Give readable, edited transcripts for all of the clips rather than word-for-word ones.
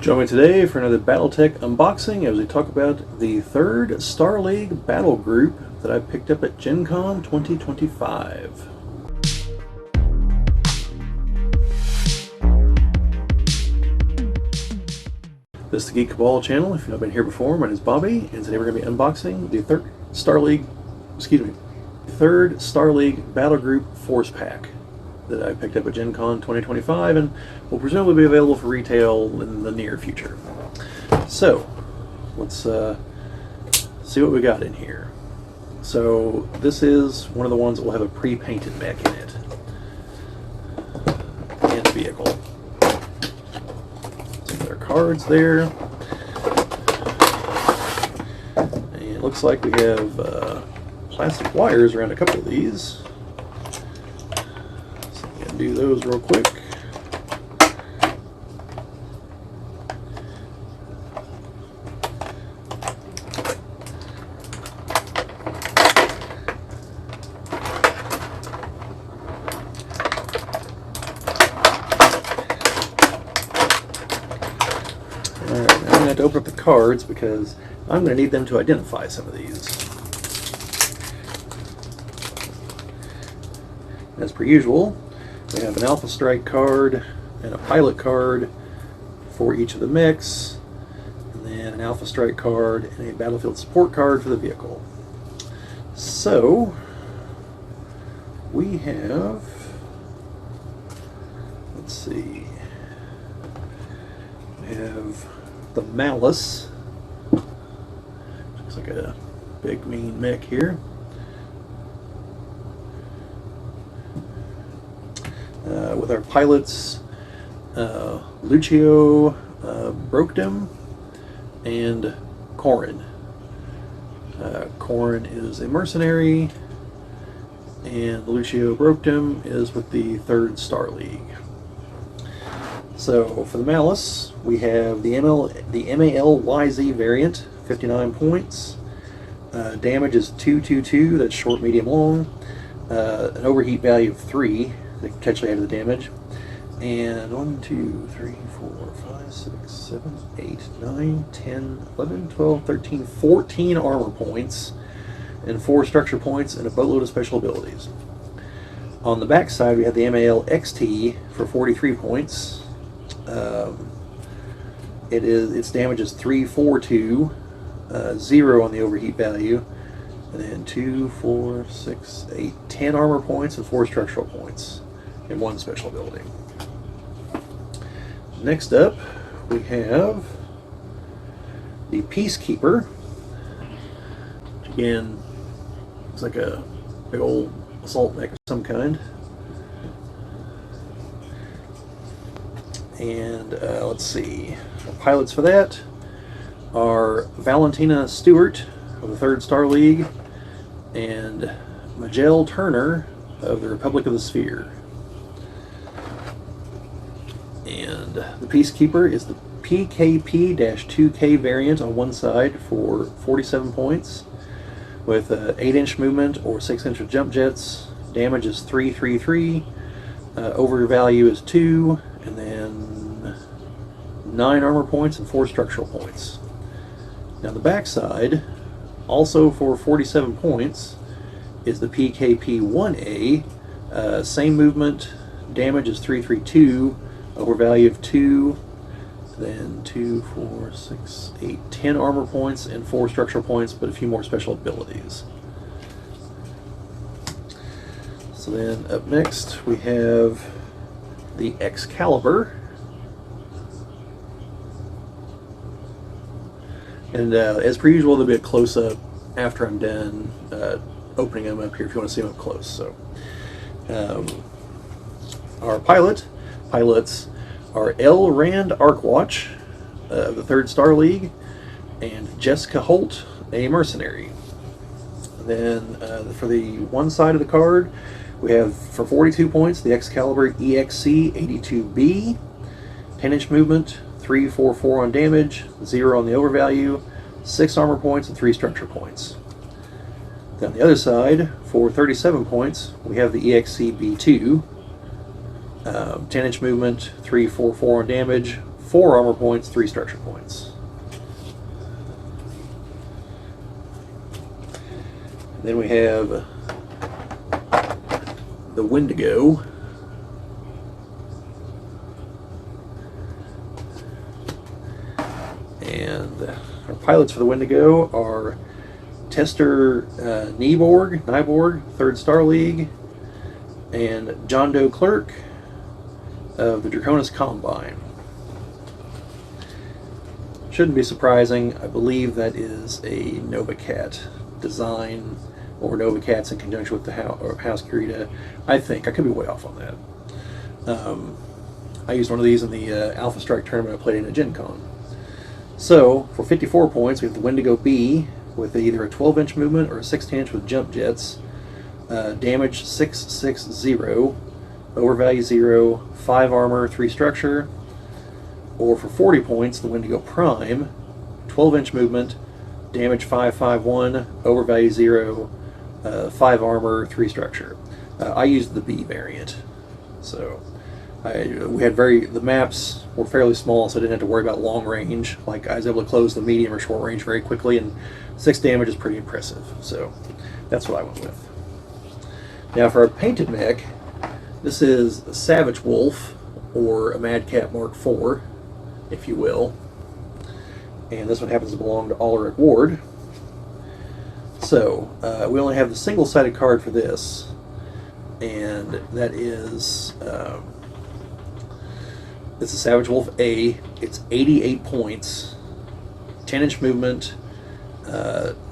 Join me today for another BattleTech unboxing as we talk about the third Star League battle group that I picked up at Gen Con 2025. This is the Geek Cabal channel. If you've not been here before, my name is Bobbie, and today we're going to be unboxing the third Star League battle group force pack that I picked up at Gen Con 2025 and will presumably be available for retail in the near future. So, let's see what we got in here. So, this is one of the ones that will have a pre-painted mech in it. And vehicle. So there are cards there. And it looks like we have plastic wires around a couple of these. Do those real quick. Alright, I'm going to have to open up the cards because I'm going to need them to identify some of these. As per usual, we have an Alpha Strike card and a Pilot card for each of the mechs, and then an Alpha Strike card and a Battlefield Support card for the vehicle. So, we have, let's see, we have the Malice, looks like a big mean mech here. With our pilots, Lucio, Brokdom, and Corin. Corin is a mercenary, and Lucio Brokdom is with the 3rd Star League. So for the Malice, we have the MALYZ variant, 59 points. Damage is 222, that's short, medium, long. An overheat value of 3. They potentially add to the damage. And 1, 2, 3, 4, 5, 6, 7, 8, 9, 10, 11, 12, 13, 14 armor points, and 4 structure points, and a boatload of special abilities. On the back side, we have the MAL XT for 43 points. Its damage is 3, 4, 2, 0 on the overheat value, and then 2, 4, 6, 8, 10 armor points and 4 structural points. And 1 special ability. Next up, we have the Peacekeeper, which again looks like a big old assault mech of some kind. And let's see, our pilots for that are Valentina Stewart of the 3rd Star League and Majel Turner of the Republic of the Sphere. And the Peacekeeper is the PKP-2K variant on one side for 47 points with 8-inch movement or 6-inch jump jets. Damage is 333, over value is 2, and then 9 armor points and 4 structural points. Now the back side, also for 47 points, is the PKP-1A. Same movement, damage is 332, over value of 2, then 2, 4, 6, 8, 10 armor points and 4 structural points, but a few more special abilities. So then up next we have the Excalibur. And as per usual, there'll be a close-up after I'm done opening them up here if you want to see them up close. So our pilots are L. Rand Arkwatch of the 3rd Star League and Jessica Holt, a mercenary. And then for the one side of the card, we have for 42 points the Excalibur EXC 82B, 10-inch movement, 3, 4, 4 on damage, 0 on the overvalue, 6 armor points and 3 structure points. Then on the other side, for 37 points, we have the EXC B2, 10-inch movement, 3, 4, 4 on damage, 4 armor points, 3 structure points. Then we have the Wendigo. And our pilots for the Wendigo are Tester Nyborg, 3rd Star League, and John Doe Clerk of the Draconis Combine. Shouldn't be surprising. I believe that is a Nova Cat design, or Nova Cats in conjunction with the House Kurita. I think. I could be way off on that. I used one of these in the Alpha Strike tournament I played in at Gen Con. So, for 54 points, we have the Wendigo B with either a 12-inch movement or a 16-inch with jump jets. Damage 660, overvalue 0, 5 armor, 3 structure. Or for 40 points, the Wendigo Prime, 12-inch movement, damage 551, overvalue 0, 5 armor, 3 structure. I used the B variant. So the maps were fairly small, so I didn't have to worry about long range. Like, I was able to close the medium or short range very quickly, and 6 damage is pretty impressive. So that's what I went with. Now for our painted mech, this is a Savage Wolf, or a Madcap Mark IV, if you will. And this one happens to belong to Ulrich Ward. So we only have the single-sided card for this, and that is it's a Savage Wolf A. It's 88 points, 10-inch movement,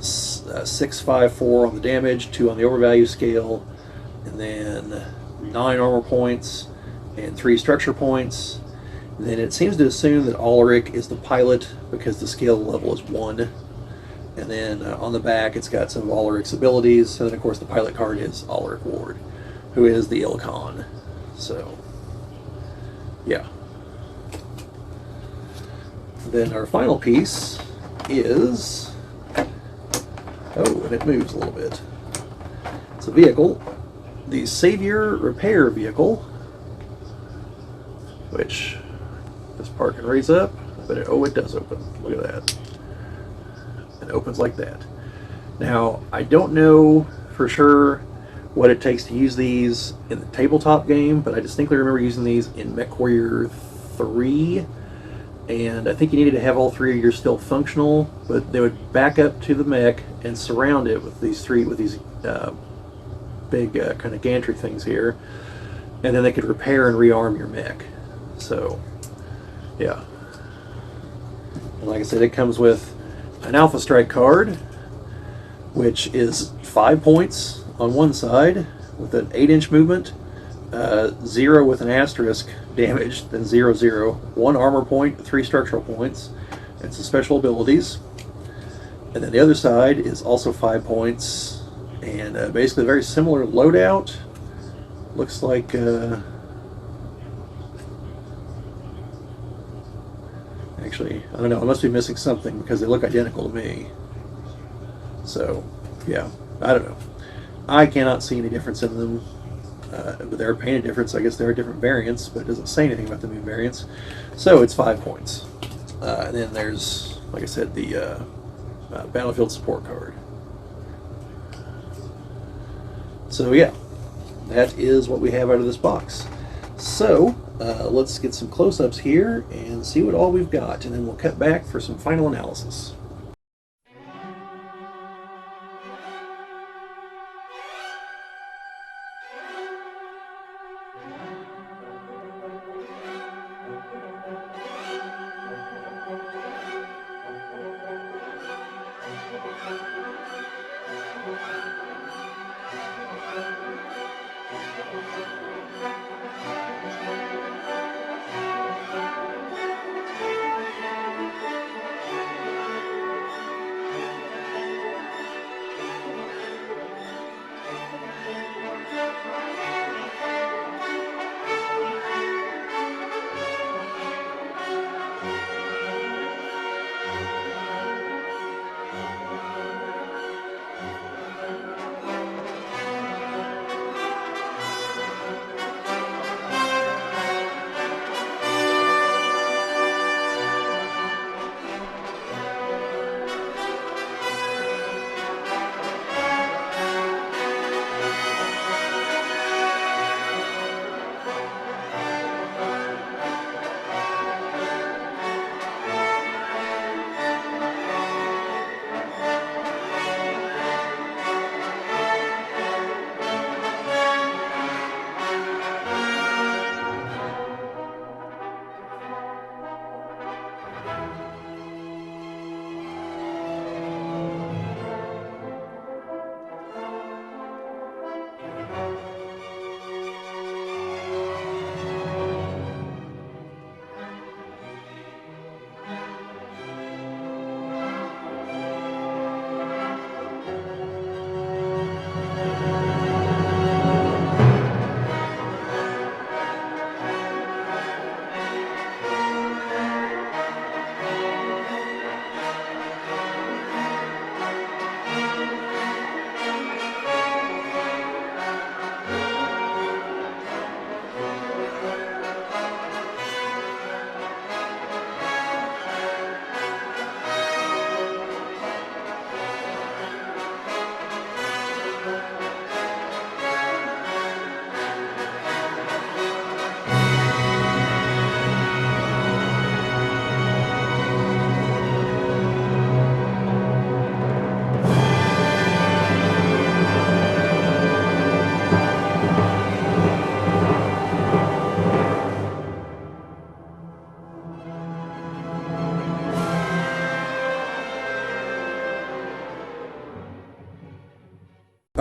654 on the damage, 2 on the overvalue scale, and then 9 armor points and 3 structure points. And then it seems to assume that Ulrich is the pilot because the skill level is 1. And then on the back it's got some of Ulrich's abilities. And then of course the pilot card is Ulrich Ward, who is the Ilkhan. So, yeah. Then our final piece is... oh, and it moves a little bit. It's a vehicle. The Savior Repair Vehicle, which this part can raise up, but it does open. Look at that. It opens like that. Now, I don't know for sure what it takes to use these in the tabletop game, but I distinctly remember using these in MechWarrior 3, and I think you needed to have all 3 of yours still functional, but they would back up to the mech and surround it with these big kind of gantry things here, and then they could repair and rearm your mech. So, yeah. And like I said, it comes with an Alpha Strike card, which is 5 points on one side with an 8-inch movement, 0 with an asterisk damage, then 0, 0, 1 armor point, 3 structural points, and some special abilities. And then the other side is also 5 points, and basically a very similar loadout. Looks like actually, I don't know, I must be missing something because they look identical to me. So, yeah, I don't know. I cannot see any difference in them. But they're a painted difference. I guess there are different variants, but it doesn't say anything about the new variants. So it's 5 points. And then there's, like I said, the Battlefield support card. So yeah, that is what we have out of this box. So let's get some close-ups here and see what all we've got, and then we'll cut back for some final analysis.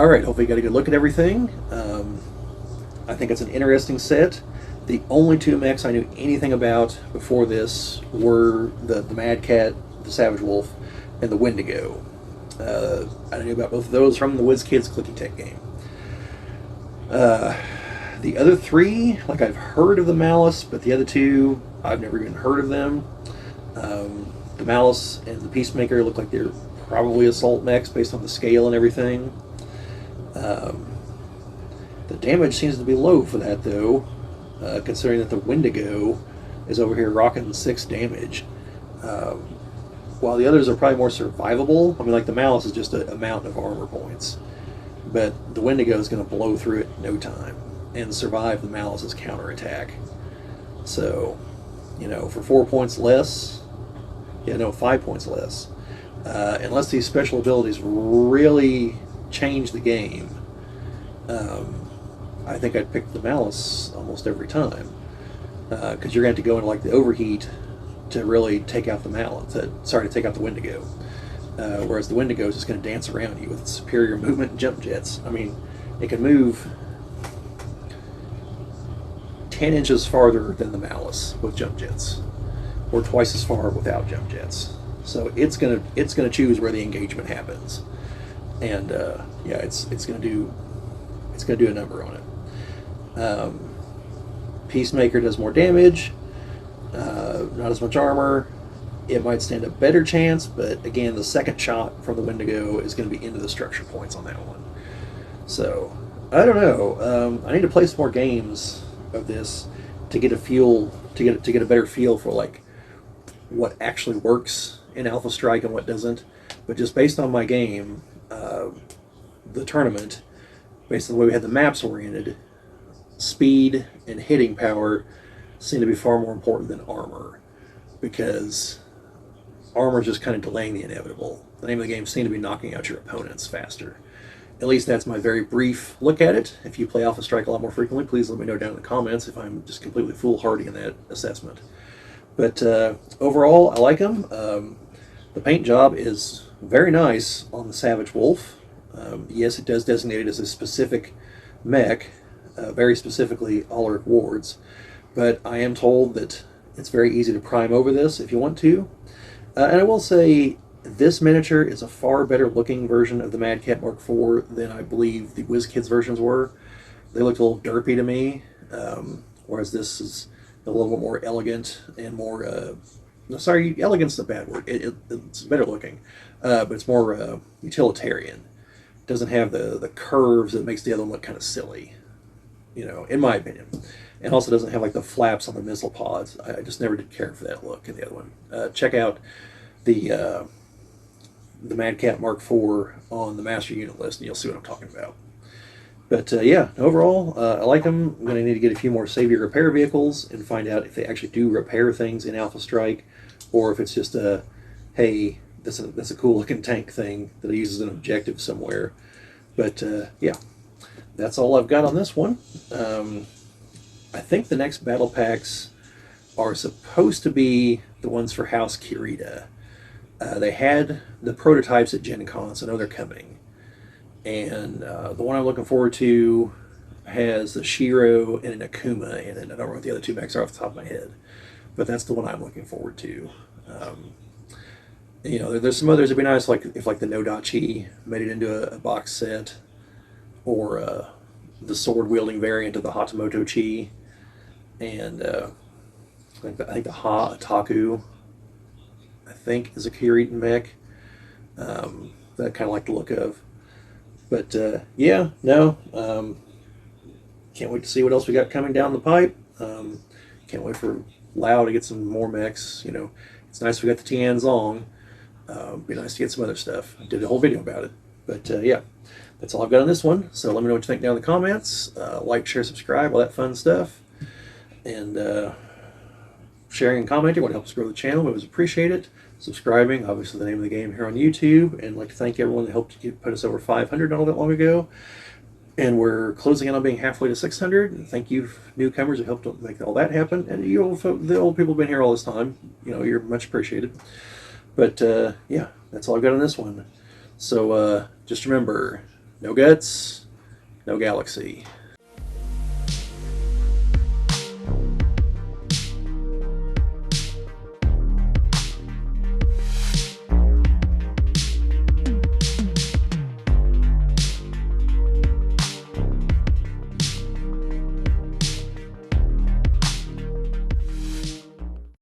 All right, hopefully you got a good look at everything. I think it's an interesting set. The only two mechs I knew anything about before this were the Mad Cat, the Savage Wolf, and the Wendigo. I knew about both of those from the WizKids Clicky Tech game. The other three, like I've heard of the Malice, but the other two, I've never even heard of them. The Malice and the Peacemaker look like they're probably assault mechs based on the scale and everything. The damage seems to be low for that, though, considering that the Wendigo is over here rocking 6 damage. While the others are probably more survivable, I mean, like the Malice is just a mountain of armor points. But the Wendigo is going to blow through it in no time and survive the Malice's counterattack. So, you know, for 4 points less, 5 points less, unless these special abilities really change the game, I think I'd pick the Malice almost every time. Because you're going to have to go into like the overheat to really take out the Malice, to take out the Wendigo. Whereas the Wendigo is just going to dance around you with its superior movement and jump jets. I mean, it can move 10 inches farther than the Malice with jump jets, or twice as far without jump jets. So it's gonna choose where the engagement happens, and it's gonna do a number on it. Peacemaker does more damage, not as much armor. It might stand a better chance, but again, the second shot from the Wendigo is going to be into the structure points on that one. So I don't know. I need to play some more games of this to get a better feel for like what actually works in Alpha Strike and what doesn't. But just based on my game, the tournament, based on the way we had the maps oriented, speed and hitting power seem to be far more important than armor, because armor is just kind of delaying the inevitable. The name of the game seems to be knocking out your opponents faster. At least that's my very brief look at it. If you play Alpha Strike a lot more frequently, please let me know down in the comments if I'm just completely foolhardy in that assessment. But overall, I like them. The paint job is very nice on the Savage Wolf. Yes, it does designate it as a specific mech, very specifically Ulrich Ward's. But I am told that it's very easy to prime over this if you want to. And I will say, this miniature is a far better looking version of the Mad Cat Mark IV than I believe the WizKids versions were. They looked a little derpy to me, whereas this is a little bit more elegant and more... elegant's a bad word. It's better looking, but it's more utilitarian. It doesn't have the curves that makes the other one look kind of silly, in my opinion. And also doesn't have like the flaps on the missile pods. I just never did care for that look in the other one. Check out the Mad Cat Mark IV on the master unit list, and you'll see what I'm talking about. But overall, I like them. I'm going to need to get a few more Savior repair vehicles and find out if they actually do repair things in Alpha Strike, or if it's just a, hey, that's a cool looking tank thing that I use as an objective somewhere. But that's all I've got on this one. I think the next battle packs are supposed to be the ones for House Kirita. They had the prototypes at Gen Con, so I know they're coming. And the one I'm looking forward to has the Shiro and an Akuma in it. I don't know what the other two mechs are off the top of my head, but that's the one I'm looking forward to. There's some others that'd be nice, like if like the Nodachi made it into a box set, or the sword-wielding variant of the Hatamoto Chi, and I think the Ha Ataku, I think, is a Kiritan mech that I kind of like the look of. But can't wait to see what else we got coming down the pipe. Can't wait for Lao to get some more mechs. It's nice we got the Tian Zong. Be nice to get some other stuff. I did a whole video about it. But that's all I've got on this one. So let me know what you think down in the comments. Like, share, subscribe, all that fun stuff. And sharing and commenting would help us grow the channel. We always appreciate it. Subscribing, obviously the name of the game here on YouTube. And I'd like to thank everyone that helped put us over 500 not all that long ago. And we're closing in on being halfway to 600. And thank you, newcomers, who helped make all that happen. And the old people who've been here all this time. You're much appreciated. But that's all I've got on this one. So just remember, No guts, no galaxy.